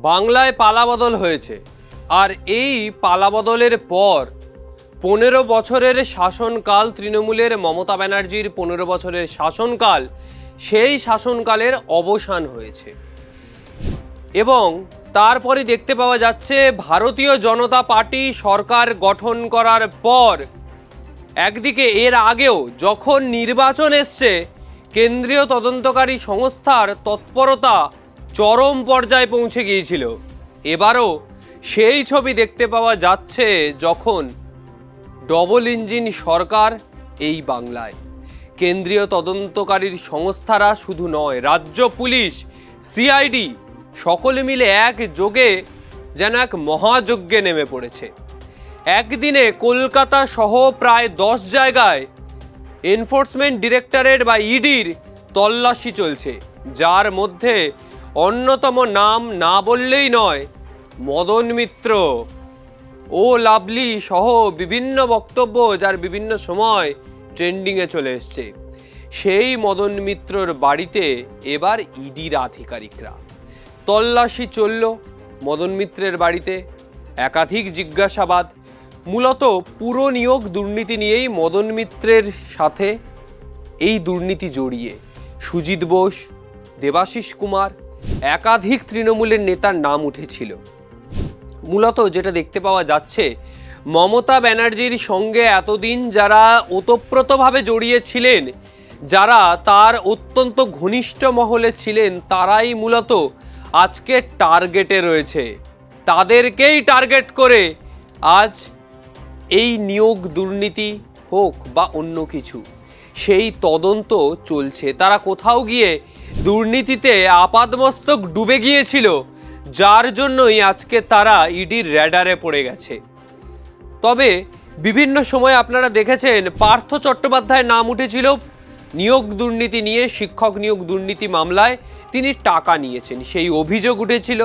বাংলায় পালাবদল হয়েছে, আর এই পালাবদলের পর 15 বছরের শাসনকাল, তৃণমূলের মমতা ব্যানার্জির 15 বছরের শাসনকাল, সেই শাসনকালের অবসান হয়েছে। এবং তারপরে দেখতে পাওয়া যাচ্ছে ভারতীয় জনতা পার্টি সরকার গঠন করার পর একদিকে এর আগেও যখন নির্বাচন এসছে, কেন্দ্রীয় তদন্তকারী সংস্থার তৎপরতা চরম পর্যায়ে পৌঁছে গিয়েছিল। এবারও সেই ছবি দেখতে পাওয়া যাচ্ছে যখন ডবল ইঞ্জিন সরকার এই বাংলায়। কেন্দ্রীয় তদন্তকারীর সংস্থারা শুধু নয়, রাজ্য পুলিশ, সিআইডি সকলে মিলে একযোগে যেন এক মহাযজ্ঞে নেমে পড়েছে। একদিনে কলকাতা সহ প্রায় 10 জায়গায় এনফোর্সমেন্ট ডিরেক্টরেট বা ইডির তল্লাশি চলছে, যার মধ্যে অন্যতম নাম না বললেই নয়, মদন মিত্র ও লাভলি সহ বিভিন্ন বক্তব্য যার বিভিন্ন সময় ট্রেন্ডিংয়ে চলে এসছে। সেই মদন মিত্রর বাড়িতে এবার ইডির আধিকারিকরা তল্লাশি চলল। মদন মিত্রের বাড়িতে একাধিক জিজ্ঞাসাবাদ, মূলত পুরো নিয়োগ দুর্নীতি নিয়েই মদন মিত্রের সাথে এই দুর্নীতি জড়িয়ে সুজিত বোস, দেবাশিস কুমার, একাধিক তৃণমূলের নেতার নাম উঠেছিল। মূলত যেটা দেখতে পাওয়া যাচ্ছে, মমতা ব্যানার্জির সঙ্গে এতদিন যারা ওতপ্রোতভাবে জড়িয়ে ছিলেন, যারা তার অত্যন্ত ঘনিষ্ঠ মহলে ছিলেন, তারাই মূলত আজকে টার্গেটে রয়েছে। তাদেরকেই টার্গেট করে আজ এই নিয়োগ দুর্নীতি হোক বা অন্য কিছু, সেই তদন্ত চলছে। তারা কোথাও গিয়ে দুর্নীতিতে আপাদমস্তক ডুবে গিয়েছিল, যার জন্যই আজকে তারা ইডির র্যাডারে পড়ে গেছে। তবে বিভিন্ন সময় আপনারা দেখেছেন পার্থ চট্টোপাধ্যায়ের নাম উঠেছিল নিয়োগ দুর্নীতি নিয়ে, শিক্ষক নিয়োগ দুর্নীতি মামলায় তিনি টাকা নিয়েছেন, সেই অভিযোগ উঠেছিল।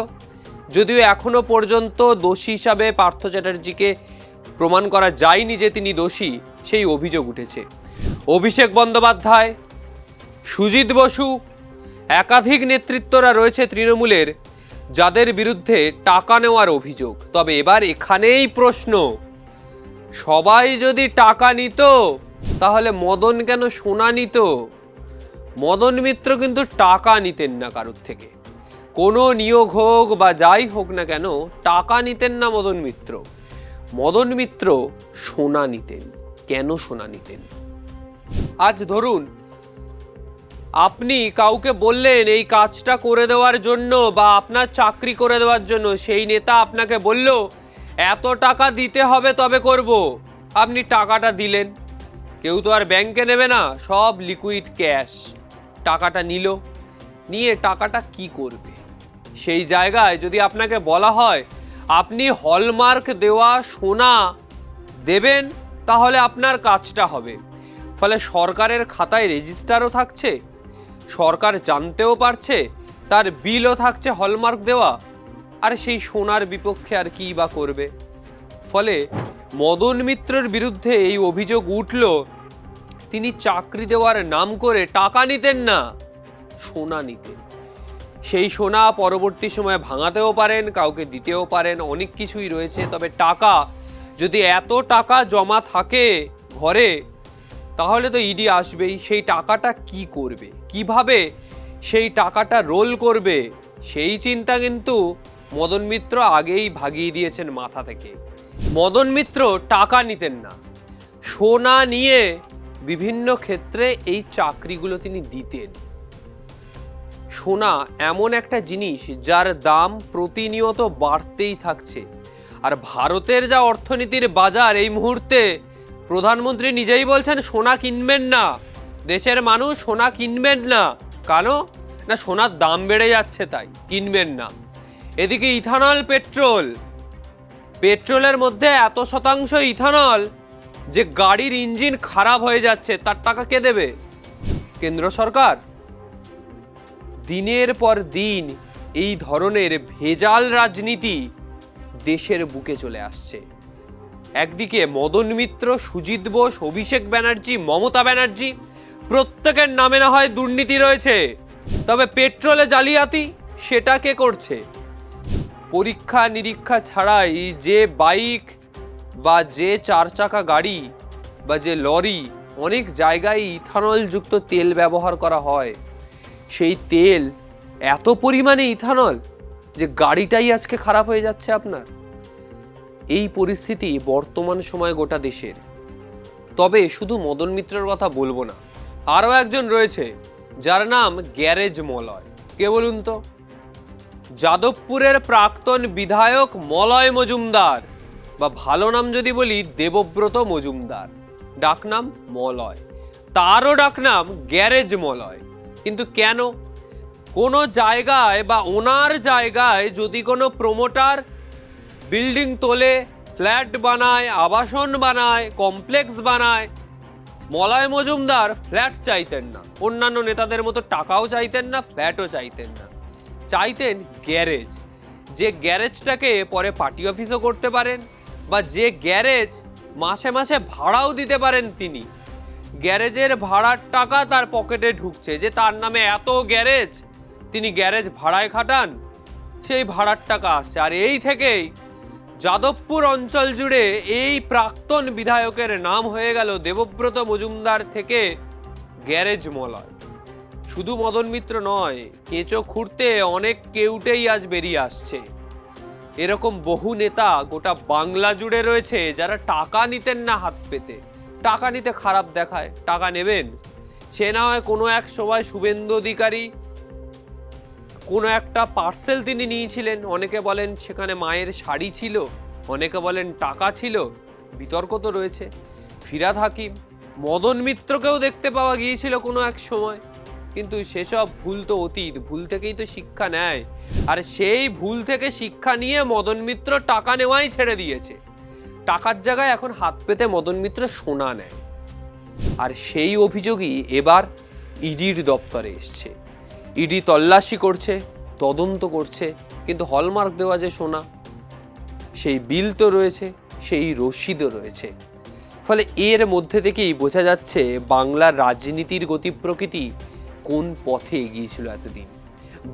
যদিও এখনো পর্যন্ত দোষী হিসাবে পার্থ চ্যাটার্জিকে প্রমাণ করা যায়নি যে তিনি দোষী, সেই অভিযোগ উঠেছে। অভিষেক বন্দ্যোপাধ্যায়, সুজিত বসু, একাধিক নেতৃত্বরা রয়েছে তৃণমূলের, যাদের বিরুদ্ধে টাকা নেওয়ার অভিযোগ। তবে এবার এখানেই প্রশ্ন, সবাই যদি টাকা নিত তাহলে মদন কেন সোনা নিত? মদন মিত্র কিন্তু টাকা নিতেন না কারোর থেকে, কোনো নিয়োগ হোক বা যাই হোক না কেন টাকা নিতেন না মদন মিত্র। মদন মিত্র সোনা নিতেন। কেন সোনা নিতেন? আজ ধরুন আপনি কাউকে বললেন এই কাজটা করে দেওয়ার জন্য বা আপনার চাকরি করে দেওয়ার জন্য, সেই নেতা আপনাকে বলল এত টাকা দিতে হবে তবে করব। আপনি টাকাটা দিলেন, কেউ তো আর ব্যাংকে নেবে না, সব লিকুইড ক্যাশ। টাকাটা নিয়ে টাকাটা কি করবে? সেই জায়গায় যদি আপনাকে বলা হয় আপনি হলমার্ক দেওয়া সোনা দেবেন, তাহলে আপনার কাজটা হবে। ফলে সরকারের খাতায় রেজিস্টারও থাকছে, সরকার জানতেও পারছে, তার বিলও থাকছে হলমার্ক দেওয়া, আর সেই সোনার বিপক্ষে আর কি বা করবে? ফলে মদন মিত্রের বিরুদ্ধে এই অভিযোগ উঠল, তিনি চাকরি দেওয়ার নাম করে টাকা নিতেন না, সোনা নিতেন। সেই সোনা পরবর্তী সময়ে ভাঙাতেও পারেন, কাউকে দিতেও পারেন, অনেক কিছুই রয়েছে। তবে টাকা, যদি এত টাকা জমা থাকে ঘরে, তাহলে তো ইডি আসবেই। সেই টাকাটা কি করবে, কিভাবে সেই টাকাটা রোল করবে, সেই চিন্তা কিন্তু মদন মিত্র আগেই ভাগিয়ে দিয়েছেন মাথা থেকে। মদন মিত্র টাকা নিতেন না, সোনা নিয়ে বিভিন্ন ক্ষেত্রে এই চাকরিগুলো তিনি দিতেন। সোনা এমন একটা জিনিস যার দাম প্রতিনিয়ত বাড়তেই থাকছে। আর ভারতের যা অর্থনীতির বাজার, এই মুহূর্তে প্রধানমন্ত্রী নিজেই বলছেন সোনা কিনবেন না, দেশের মানুষ সোনা কিনবেন না। কেন না, সোনার দাম বেড়ে যাচ্ছে তাই কিনবেন না। এদিকে ইথানল, পেট্রোলের মধ্যে এত শতাংশ ইথানল যে গাড়ির ইঞ্জিন খারাপ হয়ে যাচ্ছে, তার টাকা কে দেবে? কেন্দ্র সরকার। দিনের পর দিন এই ধরনের ভেজাল রাজনীতি দেশের বুকে চলে আসছে। একদিকে মদন মিত্র, সুজিত বোস, অভিষেক ব্যানার্জি, মমতা ব্যানার্জি, প্রত্যেকের নামে না হয় দুর্নীতি রয়েছে, তবে পেট্রোলে জালিয়াতি সেটা কে করছে? পরীক্ষা নিরীক্ষা ছাড়াই যে বাইক বা যে 4 চাকা গাড়ি বা যে লরি, অনেক জায়গায় ইথানলযুক্ত তেল ব্যবহার করা হয়। সেই তেল এত পরিমাণে ইথানল যে গাড়িটাই আজকে খারাপ হয়ে যাচ্ছে আপনার। এই পরিস্থিতি বর্তমান সময়ে গোটা দেশের। তবে শুধু মদন মিত্রের কথা বলবো না, আরও একজন রয়েছে যার নাম গ্যারেজ মলয়। কে বলুন তো? যাদবপুরের প্রাক্তন বিধায়ক মলয় মজুমদার, বা ভালো নাম যদি বলি দেবব্রত মজুমদার, ডাকনাম মলয়, তারও ডাকনাম গ্যারেজ মলয়। কিন্তু কেন? কোনো জায়গায় বা ওনার জায়গায় যদি কোনো প্রমোটার বিল্ডিং তোলে, ফ্ল্যাট বানায়, আবাসন বানায়, কমপ্লেক্স বানায়, মলয় মজুমদার ফ্ল্যাট চাইতেন না, অন্যান্য নেতাদের মতো টাকাও চাইতেন না, ফ্ল্যাটও চাইতেন না, চাইতেন গ্যারেজ। যে গ্যারেজটাকে পরে পার্টি অফিসও করতে পারেন, বা যে গ্যারেজ মাসে মাসে ভাড়াও দিতে পারেন তিনি। গ্যারেজের ভাড়ার টাকা তার পকেটে ঢুকছে, যে তার নামে এত গ্যারেজ, তিনি গ্যারেজ ভাড়ায় খাটান, সেই ভাড়ার টাকা আসছে। আর এই থেকেই যাদবপুর অঞ্চল জুড়ে এই প্রাক্তন বিধায়কের নাম হয়ে গেল দেবব্রত মজুমদার থেকে গ্যারেজ মলয়। শুধু মদন মিত্র নয়, কেঁচো খুঁড়তে অনেক কেউটেই আজ বেরিয়ে আসছে। এরকম বহু নেতা গোটা বাংলা জুড়ে রয়েছে যারা টাকা নিতেন না হাত পেতে, টাকা নিতে খারাপ দেখায়। টাকা নেবেন, সে না হয় কোনো এক সময় শুভেন্দু অধিকারী কোনো একটা পার্সেল তিনি নিয়েছিলেন, অনেকে বলেন সেখানে মায়ের শাড়ি ছিল, অনেকে বলেন টাকা ছিল, বিতর্ক তো রয়েছে। ফিরহাদ হাকিম, মদন মিত্রকেও দেখতে পাওয়া গিয়েছিল কোনো এক সময়, কিন্তু সেসব ভুল তো অতীত, ভুল থেকেই তো শিক্ষা নেয়। আর সেই ভুল থেকে শিক্ষা নিয়ে মদন মিত্র টাকা নেওয়াই ছেড়ে দিয়েছে। টাকার জায়গায় এখন হাত পেতে মদন মিত্র সোনা নেয়। আর সেই অভিযোগই এবার ইডির দপ্তরে এসছে। ইডি তল্লাশি করছে, তদন্ত করছে, কিন্তু হলমার্ক দেওয়া যে সোনা, সেই বিল তো রয়েছে, সেই রসিদও রয়েছে। ফলে এর মধ্যে থেকেই বোঝা যাচ্ছে বাংলার রাজনীতির গতি প্রকৃতি কোন পথে এগিয়েছিল এতদিন।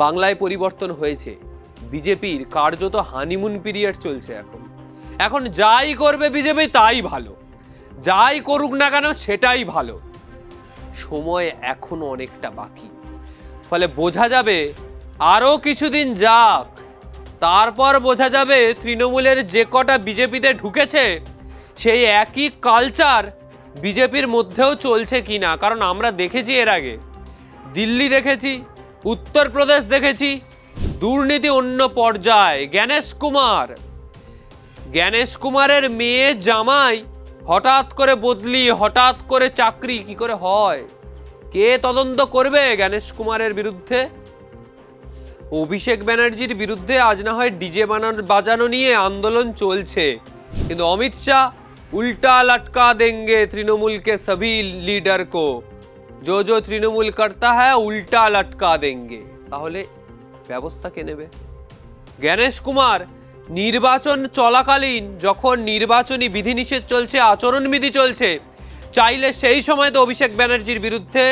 বাংলায় পরিবর্তন হয়েছে, বিজেপির কার্যত হানিমুন পিরিয়ড চলছে। এখন যাই করবে বিজেপি তাই ভালো, যাই করুক না কেন সেটাই ভালো। সময় এখনো অনেকটা বাকি, ফলে বোঝা যাবে আরও কিছুদিন যাক, তারপর বোঝা যাবে তৃণমূলের যে কটা বিজেপিতে ঢুকেছে সেই একই কালচার বিজেপির মধ্যেও চলছে কিনা। কারণ আমরা দেখেছি এর আগে, দিল্লি দেখেছি, উত্তরপ্রদেশ দেখেছি, দুর্নীতি অন্য পর্যায়ে। জ্ঞানেশ কুমারের মেয়ে জামাই হঠাৎ করে বদলি, হঠাৎ করে চাকরি, কি করে হয়? কে তদন্ত করবে জ্ঞানেশ কুমারের বিরুদ্ধে? অভিষেক ব্যানার্জির বিরুদ্ধে আজ না হয় ডিজে বাজানো নিয়ে আন্দোলন চলছে, কিন্তু অমিত শাহ উল্টা লটকা দেंगे তৃণমূল के सभी लीडर को, जो তৃণমূল करता है উল্টা লটকা देंगे। তাহলে ব্যবস্থা কে নেবে? জ্ঞানেশ কুমার নির্বাচন চলাকালীন, যখন নির্বাচনী বিধিনিষেধ চলছে, আচরণবিধি চলছে, চাইলে সেই সময় তো অভিষেক ব্যানার্জির বিরুদ্ধে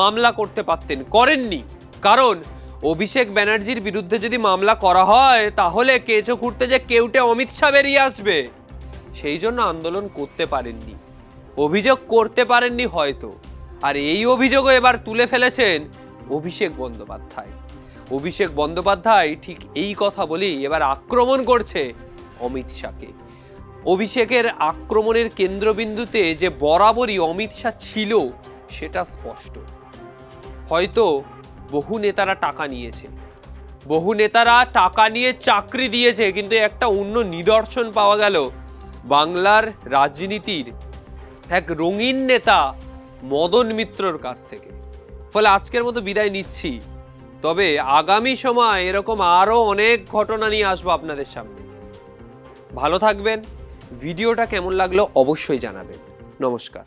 মামলা করতে পারতেন, করেননি। কারণ অভিষেক ব্যানার্জির বিরুদ্ধে যদি মামলা করা হয় তাহলে কেঁচো খুঁড়তে যে কেউটে অমিত শাহ বেরিয়ে আসবে, সেই জন্য আন্দোলন করতে পারেননি, অভিযোগ করতে পারেননি হয়তো। আর এই অভিযোগও এবার তুলে ফেলেছেন অভিষেক বন্দ্যোপাধ্যায় ঠিক এই কথা বলেই এবার আক্রমণ করছে অমিত শাহকে। অভিষেকের আক্রমণের কেন্দ্রবিন্দুতে যে বরাবরই অমিত শাহ ছিল সেটা স্পষ্ট। হয়তো বহু নেতারা টাকা নিয়েছে, বহু নেতারা টাকা নিয়ে চাকরি দিয়েছে, কিন্তু একটা অন্য নিদর্শন পাওয়া গেল বাংলার রাজনীতির এক রঙিন নেতা মদন মিত্রর কাছ থেকে। ফলে আজকের মতো বিদায় নিচ্ছি, তবে আগামী সময় এরকম আরও অনেক ঘটনা নিয়ে আসবো আপনাদের সামনে। ভালো থাকবেন। ভিডিওটা কেমন লাগলো অবশ্যই জানাবেন। নমস্কার।